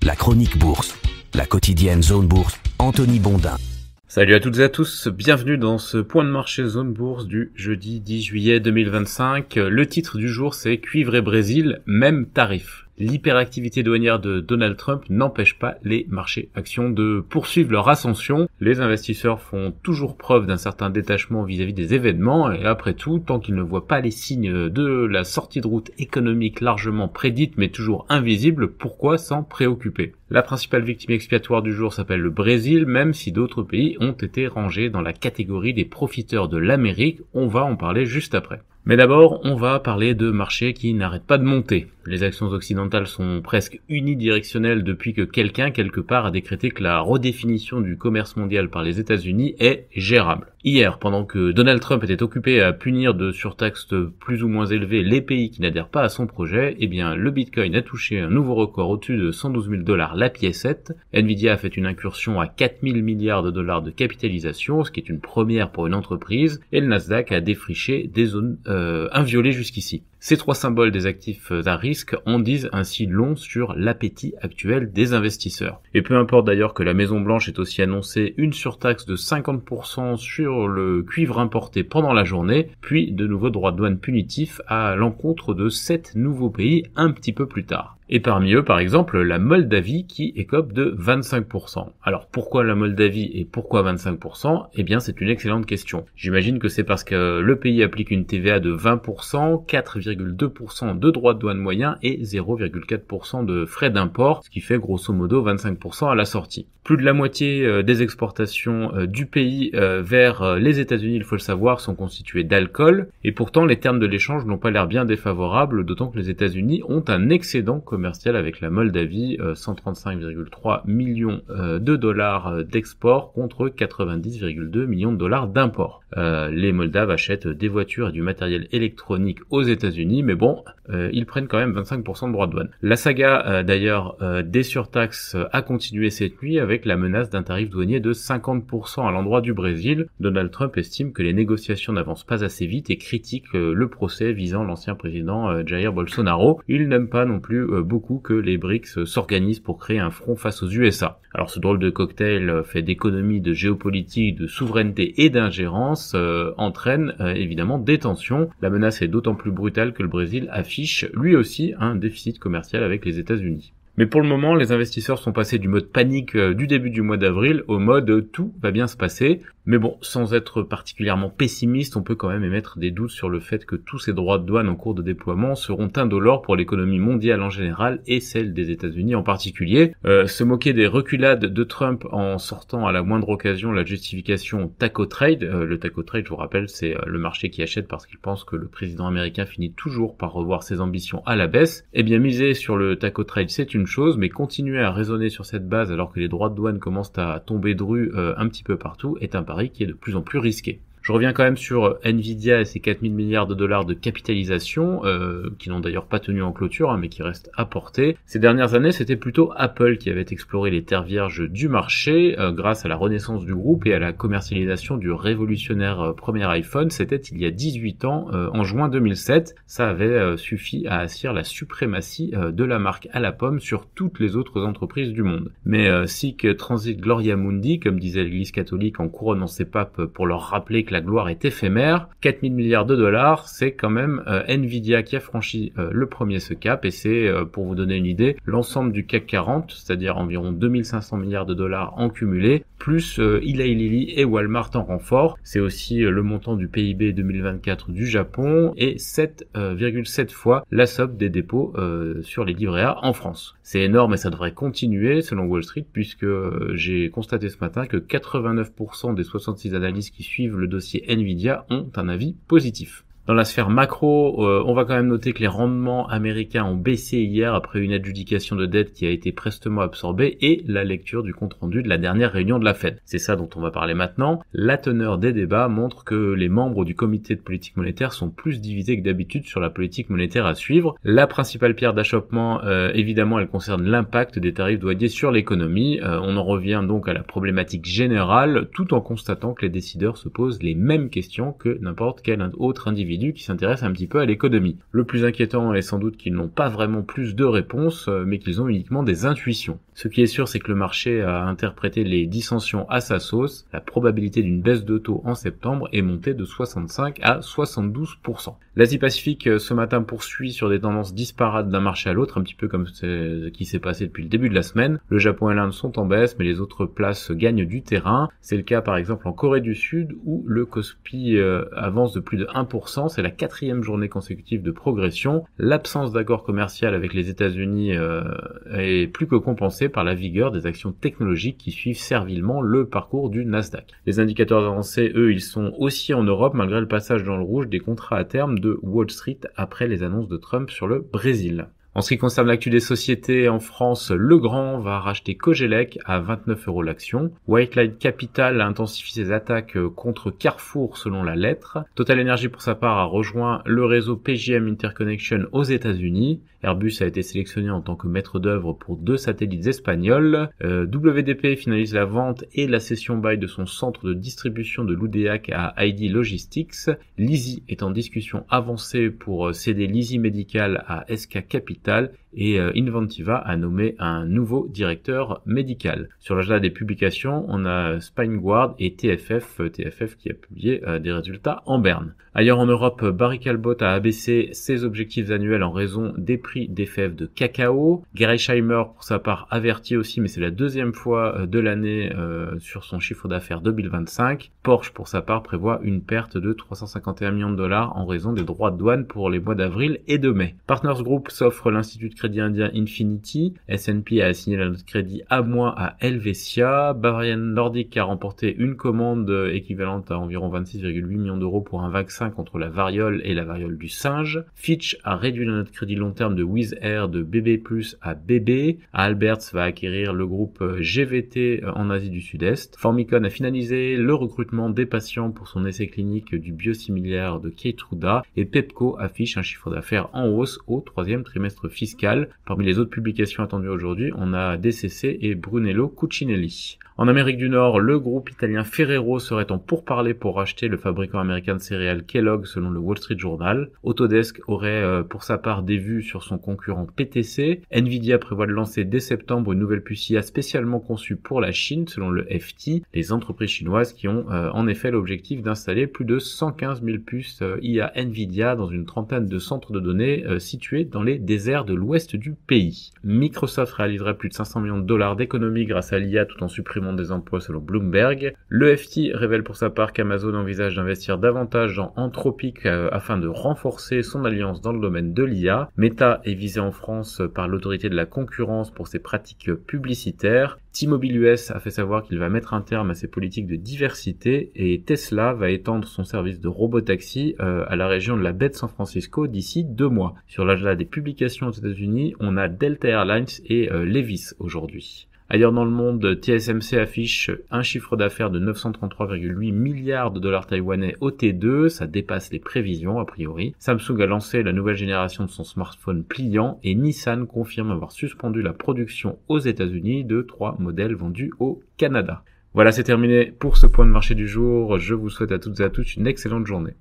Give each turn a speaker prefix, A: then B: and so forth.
A: La chronique bourse, la quotidienne Zone Bourse, Anthony Bondin.
B: Salut à toutes et à tous, bienvenue dans ce point de marché Zone Bourse du jeudi 10 juillet 2025. Le titre du jour c'est Cuivre et Brésil, même tarif. L'hyperactivité douanière de Donald Trump n'empêche pas les marchés actions de poursuivre leur ascension. Les investisseurs font toujours preuve d'un certain détachement vis-à-vis des événements et après tout, tant qu'ils ne voient pas les signes de la sortie de route économique largement prédite mais toujours invisible, pourquoi s'en préoccuper? La principale victime expiatoire du jour s'appelle le Brésil, même si d'autres pays ont été rangés dans la catégorie des profiteurs de l'Amérique, on va en parler juste après. Mais d'abord, on va parler de marchés qui n'arrêtent pas de monter. Les actions occidentales sont presque unidirectionnelles depuis que quelqu'un, quelque part, a décrété que la redéfinition du commerce mondial par les États-Unis est gérable. Hier, pendant que Donald Trump était occupé à punir de surtaxes plus ou moins élevées les pays qui n'adhèrent pas à son projet, eh bien, le Bitcoin a touché un nouveau record au-dessus de 112 000 $ la piécette. Nvidia a fait une incursion à 4 000 milliards de dollars de capitalisation, ce qui est une première pour une entreprise, et le Nasdaq a défriché des zones inviolées jusqu'ici. Ces trois symboles des actifs à risque en disent ainsi long sur l'appétit actuel des investisseurs. Et peu importe d'ailleurs que la Maison-Blanche ait aussi annoncé une surtaxe de 50% sur le cuivre importé pendant la journée, puis de nouveaux droits de douane punitifs à l'encontre de 7 nouveaux pays un petit peu plus tard. Et parmi eux, par exemple, la Moldavie qui écope de 25%. Alors pourquoi la Moldavie et pourquoi 25%? Eh bien c'est une excellente question. J'imagine que c'est parce que le pays applique une TVA de 20%, 4,2% de droits de douane moyens et 0,4% de frais d'import, ce qui fait grosso modo 25% à la sortie. Plus de la moitié des exportations du pays vers les États-Unis, il faut le savoir, sont constituées d'alcool, et pourtant les termes de l'échange n'ont pas l'air bien défavorables, d'autant que les États-Unis ont un excédent commercial avec la Moldavie, 135,3 millions de dollars d'export contre 90,2 millions de dollars d'import. Les Moldaves achètent des voitures et du matériel électronique aux États-Unis, mais bon, ils prennent quand même 25% de droits de douane. La saga d'ailleurs des surtaxes a continué cette nuit avec la menace d'un tarif douanier de 50% à l'endroit du Brésil. Donald Trump estime que les négociations n'avancent pas assez vite et critique le procès visant l'ancien président Jair Bolsonaro. Il n'aime pas non plus beaucoup que les BRICS s'organisent pour créer un front face aux USA. Alors ce drôle de cocktail fait d'économie, de géopolitique, de souveraineté et d'ingérence entraîne évidemment des tensions. La menace est d'autant plus brutale que le Brésil affiche lui aussi un déficit commercial avec les États-Unis. Mais pour le moment, les investisseurs sont passés du mode panique du début du mois d'avril au mode tout va bien se passer. Mais bon, sans être particulièrement pessimiste, on peut quand même émettre des doutes sur le fait que tous ces droits de douane en cours de déploiement seront indolores pour l'économie mondiale en général et celle des États-Unis en particulier. Se moquer des reculades de Trump en sortant à la moindre occasion la justification taco trade. Le taco trade, je vous rappelle, c'est le marché qui achète parce qu'il pense que le président américain finit toujours par revoir ses ambitions à la baisse. Eh bien, miser sur le taco trade, c'est une chose, mais continuer à raisonner sur cette base alors que les droits de douane commencent à tomber de rue un petit peu partout est un pari qui est de plus en plus risqué. Je reviens quand même sur Nvidia et ses 4 000 milliards de dollars de capitalisation, qui n'ont d'ailleurs pas tenu en clôture, mais qui restent à portée. Ces dernières années, c'était plutôt Apple qui avait exploré les terres vierges du marché, grâce à la renaissance du groupe et à la commercialisation du révolutionnaire premier iPhone. C'était il y a 18 ans, en juin 2007. Ça avait suffi à assurer la suprématie de la marque à la pomme sur toutes les autres entreprises du monde. Mais sic transit gloria mundi, comme disait l'Église catholique en couronnant ses papes pour leur rappeler que la gloire est éphémère, 4 000 milliards de dollars, c'est quand même Nvidia qui a franchi le premier ce cap, et c'est, pour vous donner une idée, l'ensemble du CAC 40, c'est-à-dire environ 2500 milliards de dollars en cumulé, plus Eli Lilly et Walmart en renfort. C'est aussi le montant du PIB 2024 du Japon, et 7,7 fois la somme des dépôts sur les livrets A en France. C'est énorme et ça devrait continuer selon Wall Street, puisque j'ai constaté ce matin que 89% des 66 analystes qui suivent le dossier Nvidia ont un avis positif. Dans la sphère macro, on va quand même noter que les rendements américains ont baissé hier après une adjudication de dette qui a été prestement absorbée et la lecture du compte-rendu de la dernière réunion de la Fed. C'est ça dont on va parler maintenant. La teneur des débats montre que les membres du comité de politique monétaire sont plus divisés que d'habitude sur la politique monétaire à suivre. La principale pierre d'achoppement, évidemment, elle concerne l'impact des tarifs douaniers sur l'économie. On en revient donc à la problématique générale, tout en constatant que les décideurs se posent les mêmes questions que n'importe quel autre individu individus qui s'intéressent un petit peu à l'économie. Le plus inquiétant est sans doute qu'ils n'ont pas vraiment plus de réponses, mais qu'ils ont uniquement des intuitions. Ce qui est sûr, c'est que le marché a interprété les dissensions à sa sauce. La probabilité d'une baisse de taux en septembre est montée de 65 à 72%. L'Asie-Pacifique ce matin poursuit sur des tendances disparates d'un marché à l'autre, un petit peu comme ce qui s'est passé depuis le début de la semaine. Le Japon et l'Inde sont en baisse, mais les autres places gagnent du terrain. C'est le cas par exemple en Corée du Sud, où le Kospi avance de plus de 1%. C'est la 4e journée consécutive de progression. L'absence d'accord commercial avec les États-Unis est plus que compensée par la vigueur des actions technologiques qui suivent servilement le parcours du Nasdaq. Les indicateurs avancés, eux, ils sont aussi en Europe, malgré le passage dans le rouge des contrats à terme de Wall Street après les annonces de Trump sur le Brésil. En ce qui concerne l'actu des sociétés, en France, Legrand va racheter Cogelec à 29 € l'action. Whiteline Capital a intensifié ses attaques contre Carrefour selon la lettre. Total Energy pour sa part a rejoint le réseau PJM Interconnection aux États-Unis. Airbus a été sélectionné en tant que maître d'œuvre pour 2 satellites espagnols. WDP finalise la vente et la cession bail de son centre de distribution de l'Oudéac à ID Logistics. Lizzie est en discussion avancée pour céder Lizzie Medical à SK Capital et Inventiva a nommé un nouveau directeur médical. Sur l'agenda des publications, on a Spineguard et TFF qui a publié des résultats en berne. Ailleurs en Europe, Barry Callebaut a abaissé ses objectifs annuels en raison des prix des fèves de cacao. Gerresheimer, pour sa part, avertit aussi, mais c'est la 2e fois de l'année sur son chiffre d'affaires 2025. Porsche, pour sa part, prévoit une perte de 351 millions de dollars en raison des droits de douane pour les mois d'avril et de mai. Partners Group s'offre l'Institut de crédit indien Infinity. S&P a assigné la note de crédit A- à Helvetia. Bavarian Nordic a remporté une commande équivalente à environ 26,8 millions d'euros pour un vaccin contre la variole et la variole du singe. Fitch a réduit la note de crédit long terme de Wizz Air de BB+ à BB. Alberts va acquérir le groupe GVT en Asie du Sud-Est. Formycon a finalisé le recrutement des patients pour son essai clinique du biosimilaire de Keytruda et Pepco affiche un chiffre d'affaires en hausse au 3e trimestre fiscal. Parmi les autres publications attendues aujourd'hui, on a DCC et Brunello Cucinelli. En Amérique du Nord, le groupe italien Ferrero serait en pourparlers pour racheter le fabricant américain de céréales Kellogg selon le Wall Street Journal. Autodesk aurait pour sa part des vues sur son concurrent PTC. Nvidia prévoit de lancer dès septembre une nouvelle puce IA spécialement conçue pour la Chine selon le FT. Les entreprises chinoises qui ont en effet l'objectif d'installer plus de 115 000 puces IA Nvidia dans une trentaine de centres de données situés dans les déserts de l'ouest du pays. Microsoft réaliserait plus de 500 millions de dollars d'économies grâce à l'IA tout en supprimant des emplois selon Bloomberg. Le FT révèle pour sa part qu'Amazon envisage d'investir davantage dans Anthropic afin de renforcer son alliance dans le domaine de l'IA. Meta est visé en France par l'autorité de la concurrence pour ses pratiques publicitaires. T-Mobile US a fait savoir qu'il va mettre un terme à ses politiques de diversité et Tesla va étendre son service de robotaxi à la région de la baie de San Francisco d'ici 2 mois. Sur l'agenda des publications aux États-Unis, on a Delta Airlines et Levis aujourd'hui. Ailleurs dans le monde, TSMC affiche un chiffre d'affaires de 933,8 milliards de dollars taïwanais au T2, ça dépasse les prévisions a priori. Samsung a lancé la nouvelle génération de son smartphone pliant et Nissan confirme avoir suspendu la production aux États-Unis de 3 modèles vendus au Canada. Voilà, c'est terminé pour ce point de marché du jour. Je vous souhaite à toutes et à tous une excellente journée.